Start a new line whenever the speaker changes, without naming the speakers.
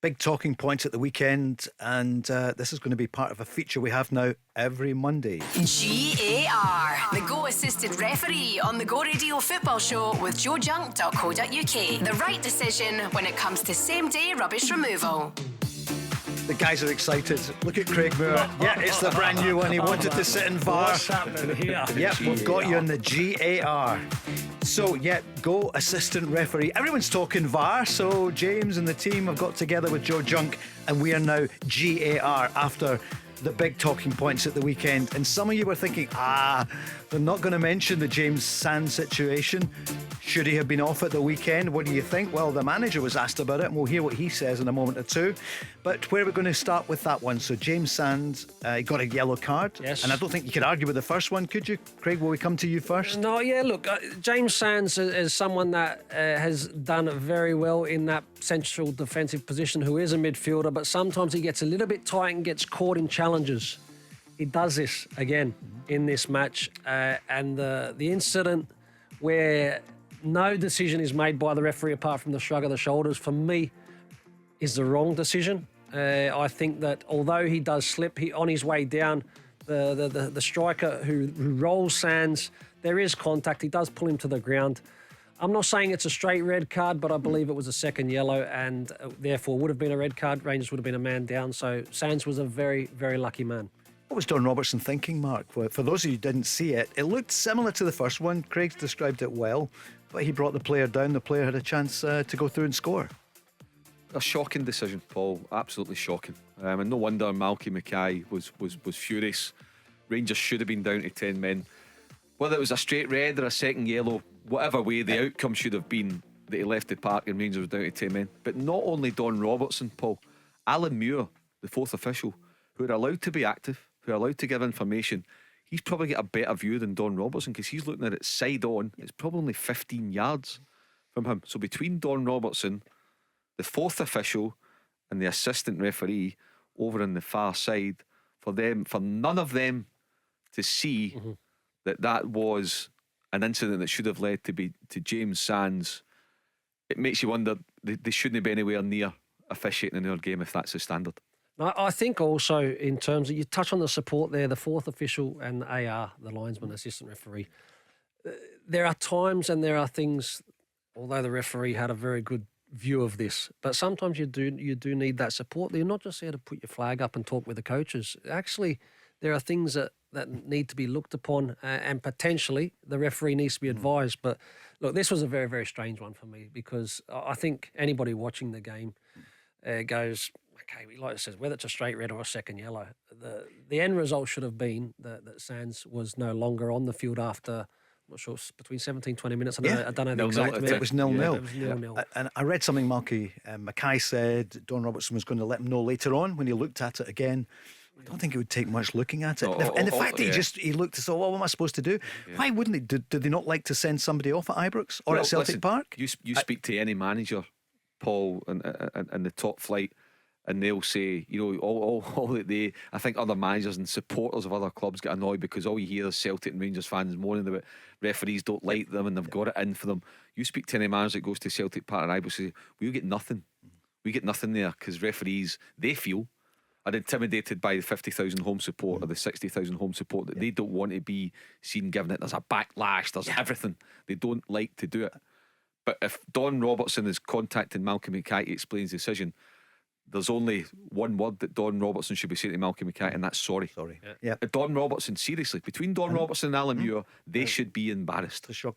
Big talking points at the weekend, and this is going to be part of a feature we have now every Monday.
GAR, the Go Assisted Referee on the Go Radio Football Show with joejunk.co.uk. The right decision when it comes to same day rubbish removal.
The guys are excited. Look at Craig Moore. Yeah, it's the brand new one. He wanted to sit in VAR.
What's happening here?
Yep, we've got you in the GAR. So, yeah, Go Assistant Referee. Everyone's talking VAR, so James and the team have got together with Joe Junk, and we are now GAR after the big talking points at the weekend. And some of you were thinking, they're not going to mention the James Sands situation. Should he have been off at the weekend? What do you think? Well, the manager was asked about it, and we'll hear what he says in a moment or two. But where are we going to start with that one? So James Sands, he got a yellow card.
Yes.
And I don't think you could argue with the first one, could you? Craig, will we come to you first?
No, yeah, look, James Sands is someone that has done very well in that central defensive position, who is a midfielder, but sometimes he gets a little bit tight and gets caught in challenges. He does this again in this match. And the incident where no decision is made by the referee apart from the shrug of the shoulders, for me, is the wrong decision. I think that although he does slip, on his way down, the striker who rolls Sands, there is contact. He does pull him to the ground. I'm not saying it's a straight red card, but I believe it was a second yellow, and therefore would have been a red card. Rangers would have been a man down. So Sands was a very, very lucky man.
What was Don Robertson thinking, Mark? For those of you who didn't see it, it looked similar to the first one. Craig's described it well, but he brought the player down. The player had a chance to go through and score.
A shocking decision, Paul. Absolutely shocking. And no wonder Malky Mackay was furious. Rangers should have been down to 10 men. Whether it was a straight red or a second yellow, whatever way, the outcome should have been that he left the park and Rangers were down to 10 men. But not only Don Robertson, Paul, Alan Muir, the fourth official, who are allowed to be active, who are allowed to give information, he's probably got a better view than Don Robertson, because he's looking at it side on. It's probably only 15 yards from him. So between Don Robertson, the fourth official, and the assistant referee over on the far side, for none of them to see that was an incident that should have led to James Sands, it makes you wonder they shouldn't be anywhere near officiating in our game if that's the standard.
I think also, in terms of, you touch on the support there, the fourth official and the AR, the linesman, assistant referee. There are times and there are things, although the referee had a very good view of this, but sometimes you do need that support. You're not just there to put your flag up and talk with the coaches. Actually, there are things that need to be looked upon, and potentially the referee needs to be advised. But look, this was a very, very strange one for me, because I think anybody watching the game goes, okay, like it says, whether it's a straight red or a second yellow, the end result should have been that Sands was no longer on the field after, I'm not sure, between 17-20 minutes. I don't know the exact minute.
It was 0-0.
Yeah, it was 0-0.
And I read something Malky Mackay said Don Robertson was going to let him know later on when he looked at it again. I don't think it would take much looking at it. And the fact that he looked and said, what am I supposed to do? Yeah. Why wouldn't he? Did they not like to send somebody off at Ibrox or at Celtic Park?
You speak to any manager, Paul, in the top flight, and they'll say, all that I think other managers and supporters of other clubs get annoyed because all you hear is Celtic and Rangers fans moaning about referees don't like them and they've got it in for them. You speak to any manager that goes to Celtic Park and Ibrox, say, we get nothing. We get nothing there because referees, they feel, are intimidated by the 50,000 home support or the 60,000 home support, that they don't want to be seen giving it. There's a backlash, there's everything. They don't like to do it. But if Don Robertson is contacting Malky Mackay to explain his decision, there's only one word that Don Robertson should be saying to Malky Mackay, and that's sorry.
Yeah.
Don Robertson, seriously, between Don Robertson and Alan Muir, they should be embarrassed.
It's shocking.